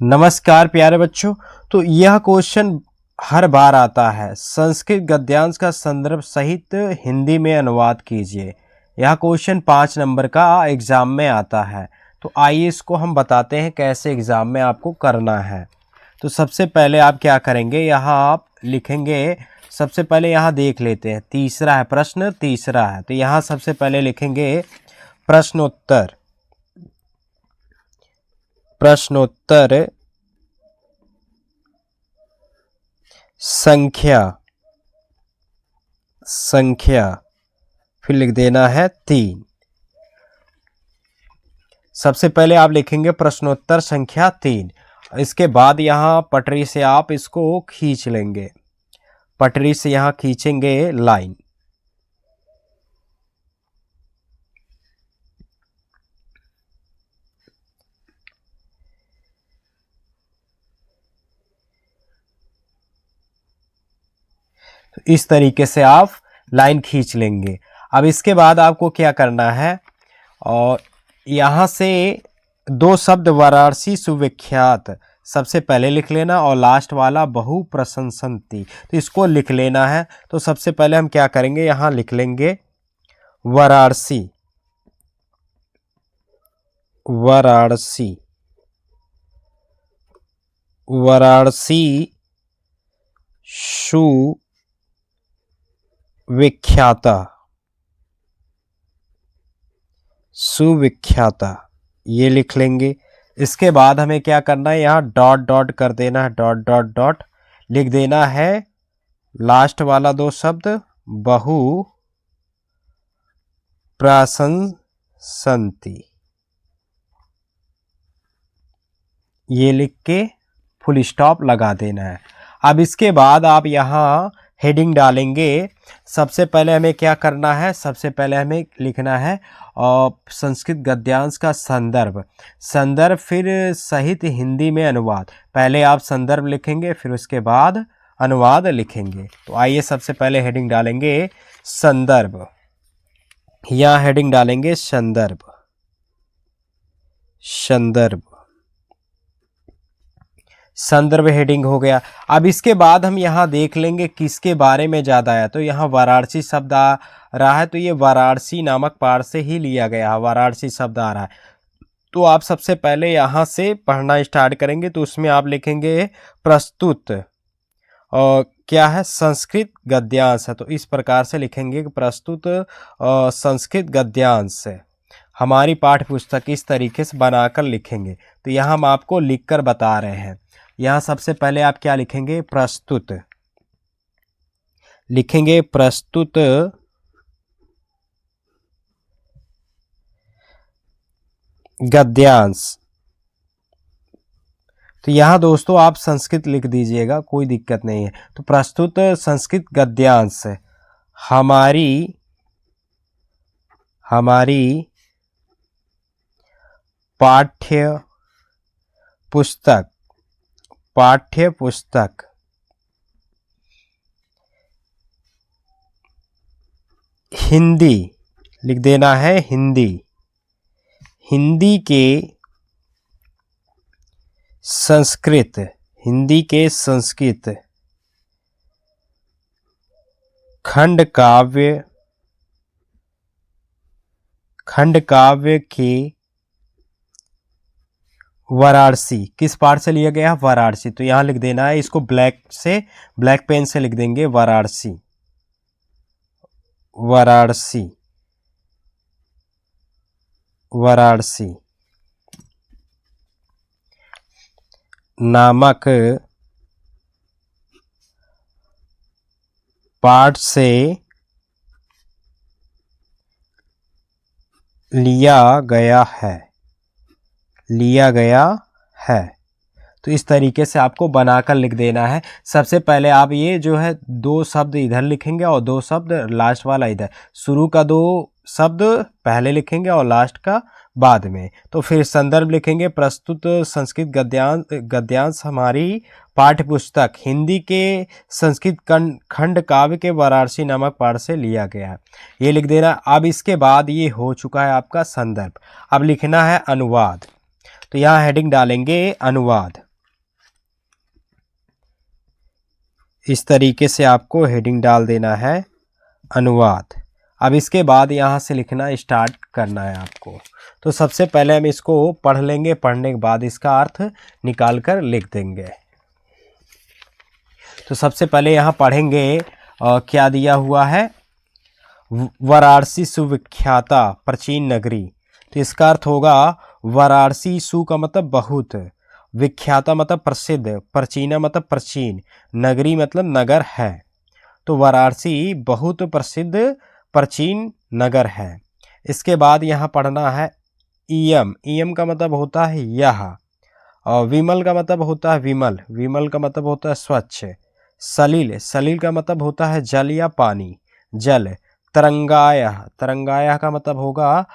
नमस्कार प्यारे बच्चों। तो यह क्वेश्चन हर बार आता है, संस्कृत गद्यांश का संदर्भ सहित हिंदी में अनुवाद कीजिए। यह क्वेश्चन 5 नंबर का एग्जाम में आता है। तो आइए इसको हम बताते हैं कैसे एग्जाम में आपको करना है। तो सबसे पहले आप क्या करेंगे, यहाँ आप लिखेंगे। सबसे पहले यहाँ देख लेते हैं, तीसरा है प्रश्न, तीसरा है। तो यहाँ सबसे पहले लिखेंगे प्रश्नोत्तर। प्रश्नोत्तर संख्या फिर लिख देना है 3। सबसे पहले आप लिखेंगे प्रश्नोत्तर संख्या 3। इसके बाद यहाँ पटरी से आप इसको खींच लेंगे, पटरी से यहाँ खींचेंगे लाइन। तो इस तरीके से आप लाइन खींच लेंगे। अब इसके बाद आपको क्या करना है, और यहाँ से 2 शब्द वाराणसी सुविख्यात सबसे पहले लिख लेना, और लास्ट वाला बहु प्रशंसन्ति तो इसको लिख लेना है। तो सबसे पहले हम क्या करेंगे, यहाँ लिख लेंगे वाराणसी, वाराणसी, वाराणसी सुविख्याता, सुविख्याता ये लिख लेंगे। इसके बाद हमें क्या करना है, यहाँ डॉट डॉट कर देना है, डॉट डॉट डॉट लिख देना है लास्ट वाला 2 शब्द बहु प्रशंसन्ति, ये लिख के फुल स्टॉप लगा देना है। अब इसके बाद आप यहाँ हेडिंग डालेंगे। सबसे पहले हमें क्या करना है, सबसे पहले हमें लिखना है संस्कृत गद्यांश का संदर्भ, संदर्भ फिर सहित हिंदी में अनुवाद। पहले आप संदर्भ लिखेंगे, फिर उसके बाद अनुवाद लिखेंगे। तो आइए सबसे पहले हेडिंग डालेंगे संदर्भ, यहाँ हेडिंग डालेंगे संदर्भ, संदर्भ, संदर्भ हेडिंग हो गया। अब इसके बाद हम यहाँ देख लेंगे किसके बारे में ज़्यादा है। तो यहाँ वाराणसी शब्द आ रहा है, तो ये वाराणसी नामक पाठ से ही लिया गया है, वाराणसी शब्द आ रहा है। तो आप सबसे पहले यहाँ से पढ़ना स्टार्ट करेंगे। तो उसमें आप लिखेंगे प्रस्तुत, और क्या है, संस्कृत गद्यांश है। तो इस प्रकार से लिखेंगे कि प्रस्तुत संस्कृत गद्यांश है। हमारी पाठ्य पुस्तक इस तरीके से बनाकर लिखेंगे। तो यहाँ हम आपको लिखकर बता रहे हैं। यहाँ सबसे पहले आप क्या लिखेंगे, प्रस्तुत लिखेंगे, प्रस्तुत गद्यांश। तो यहाँ दोस्तों आप संस्कृत लिख दीजिएगा, कोई दिक्कत नहीं है। तो प्रस्तुत संस्कृत गद्यांश हमारी पाठ्य पुस्तक, पाठ्य पुस्तक हिंदी लिख देना है, हिंदी, हिंदी के संस्कृत, हिंदी के संस्कृत खंड काव्य, खंड काव्य के वाराणसी, किस पाठ से लिया गया, वाराणसी। तो यहाँ लिख देना है, इसको ब्लैक पेन से लिख देंगे वाराणसी, वाराणसी, वाराणसी नामक पाठ से लिया गया है, लिया गया है। तो इस तरीके से आपको बनाकर लिख देना है। सबसे पहले आप ये जो है 2 शब्द इधर लिखेंगे और 2 शब्द लास्ट वाला इधर, शुरू का 2 शब्द पहले लिखेंगे और लास्ट का बाद में। तो फिर संदर्भ लिखेंगे, प्रस्तुत संस्कृत गद्यांश हमारी पाठ्य पुस्तक हिंदी के संस्कृत खंड काव्य के वाराणसी नामक पाठ से लिया गया है, ये लिख देना। अब इसके बाद ये हो चुका है आपका संदर्भ। अब लिखना है अनुवाद। तो यहाँ हेडिंग डालेंगे अनुवाद, इस तरीके से आपको हेडिंग डाल देना है अनुवाद। अब इसके बाद यहाँ से लिखना स्टार्ट करना है आपको। तो सबसे पहले हम इसको पढ़ लेंगे, पढ़ने के बाद इसका अर्थ निकाल कर लिख देंगे। तो सबसे पहले यहाँ पढ़ेंगे क्या दिया हुआ है, वाराणसी सुविख्याता प्राचीन नगरी। तो इसका अर्थ होगा वाराणसी, सु का मतलब बहुत, विख्याता मतलब प्रसिद्ध, प्राचीना मतलब प्राचीन, नगरी मतलब नगर है। तो वाराणसी बहुत प्रसिद्ध प्राचीन नगर है। इसके बाद यहाँ पढ़ना है इयम। इयम का मतलब होता है यह, और विमल का मतलब होता है विमल, विमल का मतलब होता है स्वच्छ। सलील, सलील का मतलब होता है जल या पानी, जल। तरंगाया, तरंगाया का मतलब होगा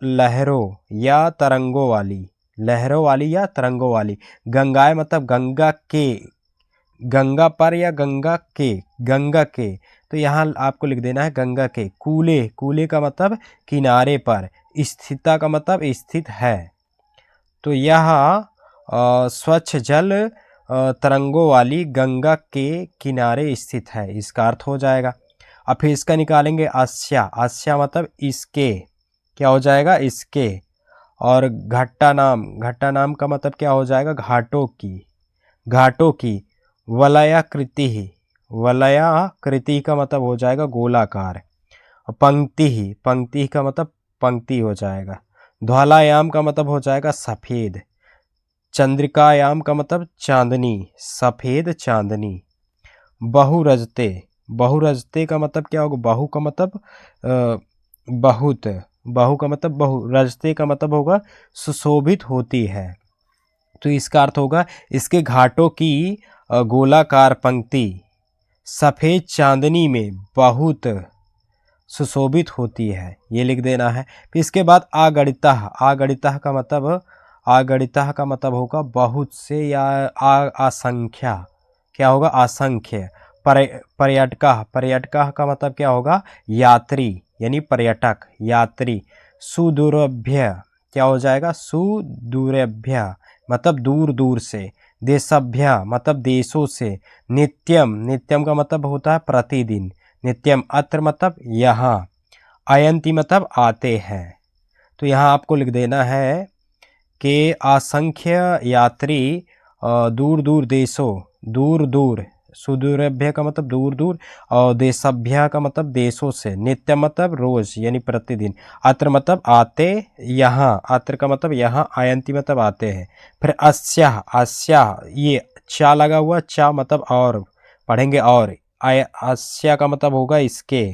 लहरों या तरंगों वाली, लहरों वाली या तरंगों वाली। गंगाए मतलब गंगा के, गंगा पर या गंगा के, गंगा के। तो यहाँ आपको लिख देना है गंगा के। कूले, कूले का मतलब किनारे पर। स्थिता का मतलब स्थित है। तो यह स्वच्छ जल तरंगों वाली गंगा के किनारे स्थित है, इसका अर्थ हो जाएगा। अब फिर इसका निकालेंगे आस्या। आस्या मतलब इसके, क्या हो जाएगा, इसके। और घट्टा नाम, घट्टा नाम का मतलब क्या हो जाएगा, घाटों की, घाटों की। वलयाकृति, वलयाकृति का मतलब हो जाएगा गोलाकार। पंक्ति, पंक्ति का मतलब पंक्ति हो जाएगा। ध्वलायाम का मतलब हो जाएगा सफेद। चंद्रिकायाम का मतलब चांदनी, सफेद चांदनी। बहुरजते, बहुरजते का मतलब क्या होगा, बहु का मतलब बहुत, बहु का मतलब बहु, रजते का मतलब होगा सुशोभित होती है। तो इसका अर्थ होगा इसके घाटों की गोलाकार पंक्ति सफेद चांदनी में बहुत सुशोभित होती है, ये लिख देना है। फिर इसके बाद आगणिता, आगणिता का मतलब, आगणिता का मतलब होगा बहुत से या असंख्या, क्या होगा, असंख्य। पर्यटका, पर्यटका का मतलब क्या होगा, यात्री यानी पर्यटक, यात्री। सुदूरभ्य, क्या हो जाएगा, सुदूरभ्य मतलब दूर दूर से। देशभ्य मतलब देशों से। नित्यम, नित्यम का मतलब होता है प्रतिदिन, नित्यम। अत्र मतलब यहाँ। अयंती मतलब आते हैं। तो यहाँ आपको लिख देना है कि असंख्य यात्री दूर दूर देशों, दूर दूर, सुदूरभ्य का मतलब दूर दूर, और देशभ्य का मतलब देशों से। नित्य मतलब रोज यानी प्रतिदिन। अत्र मतलब आते, यहाँ, अत्र का मतलब यहाँ, आयंती मतलब आते हैं। फिर अस्या, अस्या ये चा लगा हुआ, चा मतलब और, पढ़ेंगे और। अस्या का मतलब होगा इसके।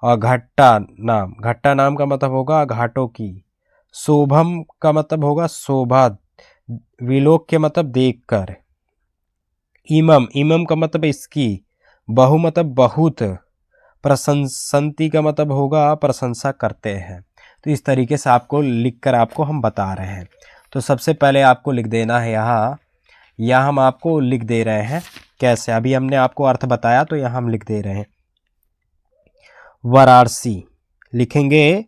और घट्टा नाम, घट्टा नाम का मतलब होगा घाटों की। शोभम का मतलब होगा शोभा, विलोक मतलब देखकर। इमम, इमम का मतलब इसकी। बहु मतलब बहुत। प्रशंसंती का मतलब होगा प्रशंसा करते हैं। तो इस तरीके से आपको लिखकर आपको हम बता रहे हैं। तो सबसे पहले आपको लिख देना है यहाँ, यहाँ हम आपको लिख दे रहे हैं कैसे, अभी हमने आपको अर्थ बताया तो यहाँ हम लिख दे रहे हैं। वाराणसी लिखेंगे,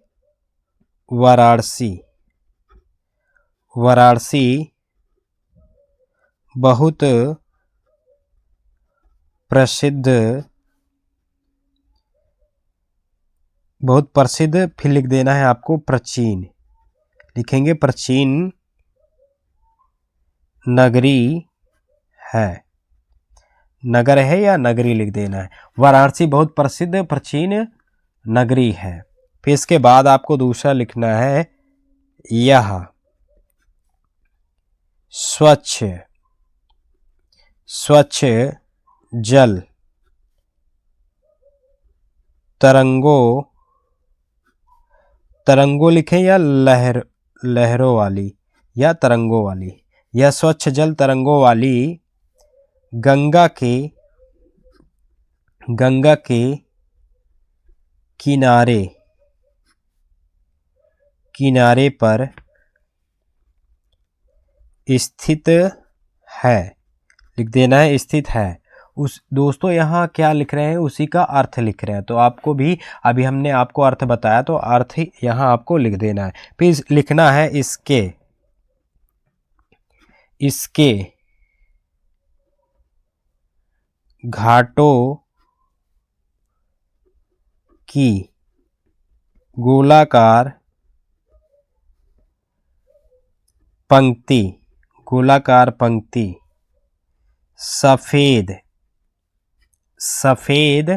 वाराणसी, वाराणसी बहुत प्रसिद्ध, बहुत प्रसिद्ध। फिर लिख देना है आपको प्राचीन, लिखेंगे प्राचीन नगरी है। नगर है या नगरी लिख देना है। वाराणसी बहुत प्रसिद्ध प्राचीन नगरी है। फिर इसके बाद आपको दूसरा लिखना है, यह स्वच्छ, स्वच्छ जल तरंगों, तरंगों लिखें या लहर, लहरों वाली या तरंगों वाली। यह स्वच्छ जल तरंगों वाली गंगा के, गंगा के किनारे, किनारे पर स्थित है, लिख देना है स्थित है। उस दोस्तों यहाँ क्या लिख रहे हैं, उसी का अर्थ लिख रहे हैं। तो आपको भी अभी हमने आपको अर्थ बताया तो अर्थ ही यहाँ आपको लिख देना है। फिर लिखना है इसके, इसके घाटों की गोलाकार पंक्ति, गोलाकार पंक्ति सफेद सफेद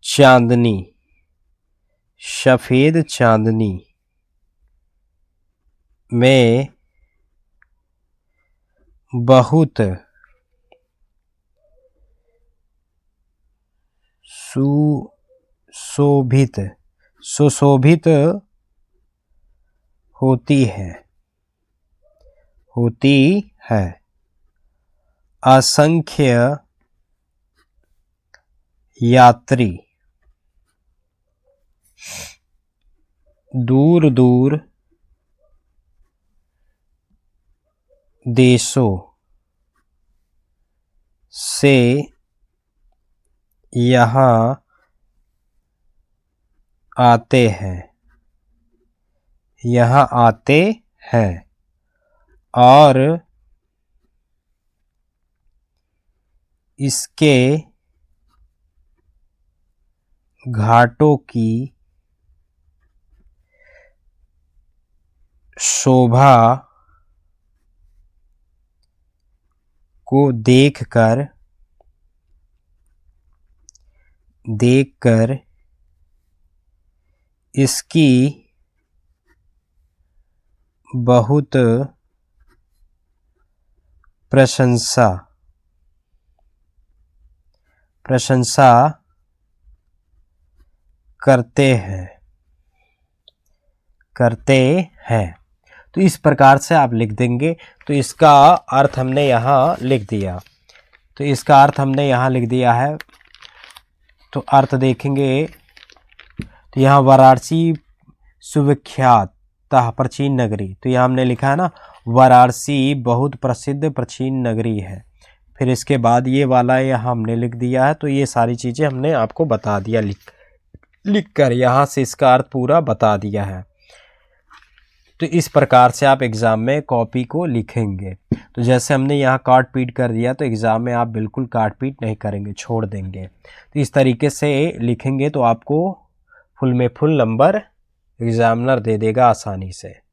चांदनी, सफेद चांदनी में बहुत सुशोभित सुशोभित होती है। असंख्य यात्री दूर दूर देशों से यहाँ आते हैं और इसके घाटों की शोभा को देखकर इसकी बहुत प्रशंसा करते हैं। तो इस प्रकार से आप लिख देंगे। तो इसका अर्थ हमने यहाँ लिख दिया। है। तो अर्थ देखेंगे तो यहाँ वाराणसी सुविख्यात प्राचीन नगरी, तो यहाँ हमने लिखा है ना, वाराणसी बहुत प्रसिद्ध प्राचीन नगरी है। फिर इसके बाद ये वाला यहाँ हमने लिख दिया है। तो ये सारी चीज़ें हमने आपको बता दिया लिख कर, यहाँ से इसका अर्थ पूरा बता दिया है। तो इस प्रकार से आप एग्ज़ाम में कॉपी को लिखेंगे। तो जैसे हमने यहाँ काट पीट कर दिया, तो एग्ज़ाम में आप बिल्कुल काट पीट नहीं करेंगे, छोड़ देंगे। तो इस तरीके से लिखेंगे तो आपको फुल में फुल नंबर एग्ज़ामिनर दे देगा आसानी से।